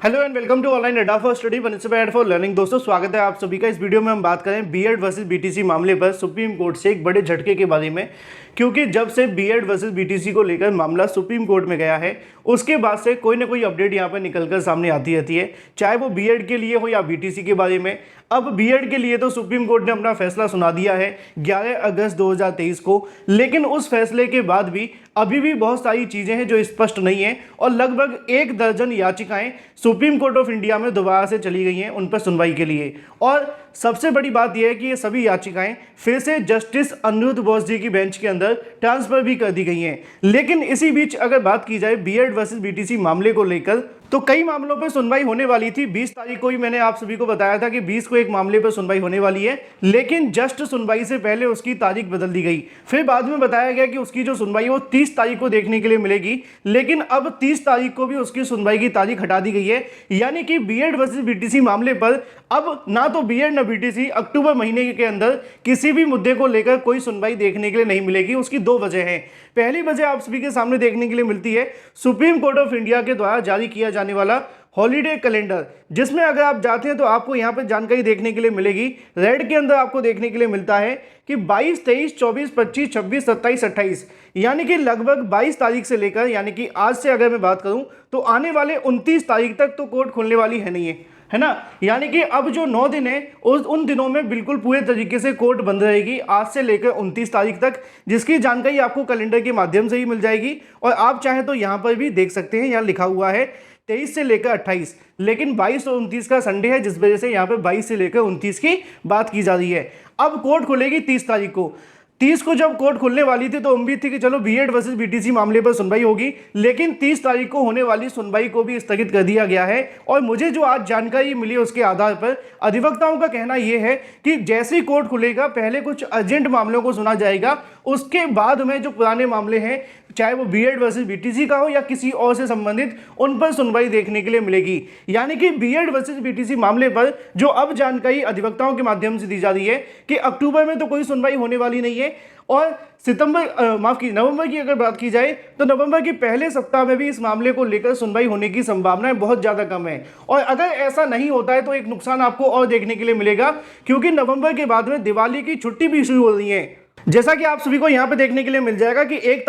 Hello and welcome to online Adda for study principal for learning. दोस्तों स्वागत है आप सभी का। इस वीडियो में हम बात करें बीएड वर्सेस बीटीसी मामले पर सुप्रीम कोर्ट से एक बड़े झटके के बारे में, क्योंकि जब से बीएड वर्सेस बीटीसी को लेकर मामला सुप्रीम कोर्ट में गया है उसके बाद से कोई ना कोई अपडेट यहाँ पर निकलकर सामने आती रहती है, चाहे वो बीएड के लिए हो या बीटीसी के बारे में। अब बीएड के लिए तो सुप्रीम कोर्ट ने अपना फैसला सुना दिया है 11 अगस्त 2023 को, लेकिन उस फैसले के बाद भी अभी भी बहुत सारी चीजें हैं जो स्पष्ट नहीं है और लगभग 1 दर्जन याचिकाएं सुप्रीम कोर्ट ऑफ इंडिया में दोबारा से चली गई हैं उन पर सुनवाई के लिए। और सबसे बड़ी बात यह है कि ये सभी याचिकाएं फिर से जस्टिस अनिरुद्ध बोस जी की बेंच के अंदर ट्रांसफर भी कर दी गई हैं। लेकिन इसी बीच अगर बात की जाए बीएड वर्सेस बीटीसी मामले को लेकर, तो कई मामलों पर सुनवाई होने वाली थी। 20 तारीख को ही मैंने आप सभी को बताया था कि 20 को एक मामले पर सुनवाई होने वाली है, लेकिन जस्ट सुनवाई से पहले उसकी तारीख बदल दी गई। फिर बाद में बताया गया कि उसकी जो सुनवाई है वो 30 तारीख को देखने के लिए मिलेगी, लेकिन अब 30 तारीख को भी उसकी सुनवाई की तारीख हटा दी गई है। यानी कि बीएड वर्सेस बीटीसी मामले पर अब ना तो बीएड ना बीटीसी अक्टूबर महीने के अंदर किसी भी मुद्दे को लेकर कोई सुनवाई देखने के लिए नहीं मिलेगी। उसकी दो वजह हैं। पहली वजह आप सभी के सामने देखने के लिए मिलती है सुप्रीम कोर्ट ऑफ इंडिया के द्वारा जारी किया जाने वाला हॉलीडे कैलेंडर, जिसमें अगर आप जाते हैं तो आपको यहाँ पर जानकारी देखने के लिए मिलेगी। रेड के अंदर आपको देखने के लिए मिलता है कि 22, 23, 24, 25, 26, 27, 28 यानी कि लगभग 22 तारीख से लेकर, यानी कि आज से अगर मैं बात करूं तो आने वाले 29 तारीख तक तो कोर्ट खुलने वाली है नहीं है ना। यानी कि अब जो 9 दिन है उन दिनों में बिल्कुल पूरे तरीके से कोर्ट बंद रहेगी आज से लेकर 29 तारीख तक, जिसकी जानकारी आपको कैलेंडर के माध्यम से ही मिल जाएगी। और आप चाहें तो यहाँ पर भी देख सकते हैं, यहाँ लिखा हुआ है 23 से लेकर 28, लेकिन 22 और 29 का संडे है, जिस वजह से यहाँ पे 22 से लेकर 29 की बात की जा रही है। अब कोर्ट खुलेगी 30 तारीख को। 30 को जब कोर्ट खुलने वाली थी तो उम्मीद थी कि चलो बीएड वर्सेस बीटीसी मामले पर सुनवाई होगी, लेकिन 30 तारीख को होने वाली सुनवाई को भी स्थगित कर दिया गया है। और मुझे जो आज जानकारी मिली उसके आधार पर अधिवक्ताओं का कहना यह है कि जैसे ही कोर्ट खुलेगा पहले कुछ अर्जेंट मामलों को सुना जाएगा, उसके बाद में जो पुराने मामले हैं चाहे वो बीएड वर्सेस बीटीसी का हो या किसी और से संबंधित, उन पर सुनवाई देखने के लिए मिलेगी। यानी कि बीएड वर्सेस बीटीसी मामले पर जो अब जानकारी अधिवक्ताओं के माध्यम से दी जा रही है कि अक्टूबर में तो कोई सुनवाई होने वाली नहीं है, और नवंबर की अगर बात की जाए तो नवंबर के पहले सप्ताह में भी इस मामले को लेकर सुनवाई होने की संभावनाएं बहुत ज़्यादा कम है। और अगर ऐसा नहीं होता है तो एक नुकसान आपको और देखने के लिए मिलेगा, क्योंकि नवंबर के बाद में दिवाली की छुट्टी भी शुरू हो रही है। जैसा कि आप सभी को यहाँ पे देखने के लिए मिल जाएगा कि 1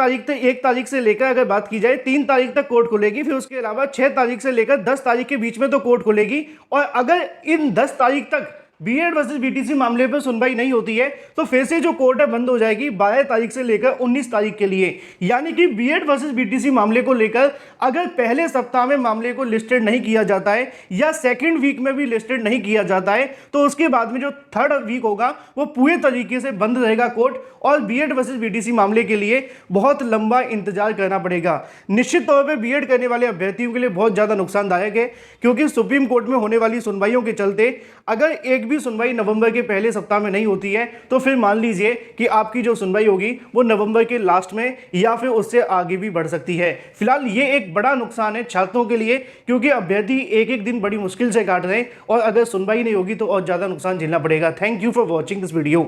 तारीख से लेकर अगर बात की जाए 3 तारीख तक कोर्ट खुलेगी, फिर उसके अलावा 6 तारीख से लेकर 10 तारीख के बीच में तो कोर्ट खुलेगी। और अगर इन 10 तारीख तक बीएड वर्सेस बीटीसी मामले पर सुनवाई नहीं होती है तो फिर से जो कोर्ट है बंद हो जाएगी 12 तारीख से लेकर 19 तारीख के लिए। यानी कि बीएड वर्सेस बीटीसी मामले को लेकर अगर पहले सप्ताह में मामले को लिस्टेड नहीं किया जाता है या सेकंड वीक में भी लिस्टेड नहीं किया जाता है तो उसके बाद में जो थर्ड वीक होगा वो पूरे तरीके से बंद रहेगा कोर्ट, और बीएड वर्सेस बीटीसी मामले के लिए बहुत लंबा इंतजार करना पड़ेगा। निश्चित तौर पर बीएड करने वाले अभ्यर्थियों के लिए बहुत ज़्यादा नुकसानदायक है, क्योंकि सुप्रीम कोर्ट में होने वाली सुनवाइयों के चलते अगर एक भी सुनवाई नवंबर के पहले सप्ताह में नहीं होती है तो फिर मान लीजिए कि आपकी जो सुनवाई होगी वो नवंबर के लास्ट में या फिर उससे आगे भी बढ़ सकती है। फिलहाल ये एक बड़ा नुकसान है छात्रों के लिए, क्योंकि अभ्यर्थी एक एक दिन बड़ी मुश्किल से काट रहे हैं और अगर सुनवाई नहीं होगी तो और ज़्यादा नुकसान झेलना पड़ेगा। Thank you for watching this video.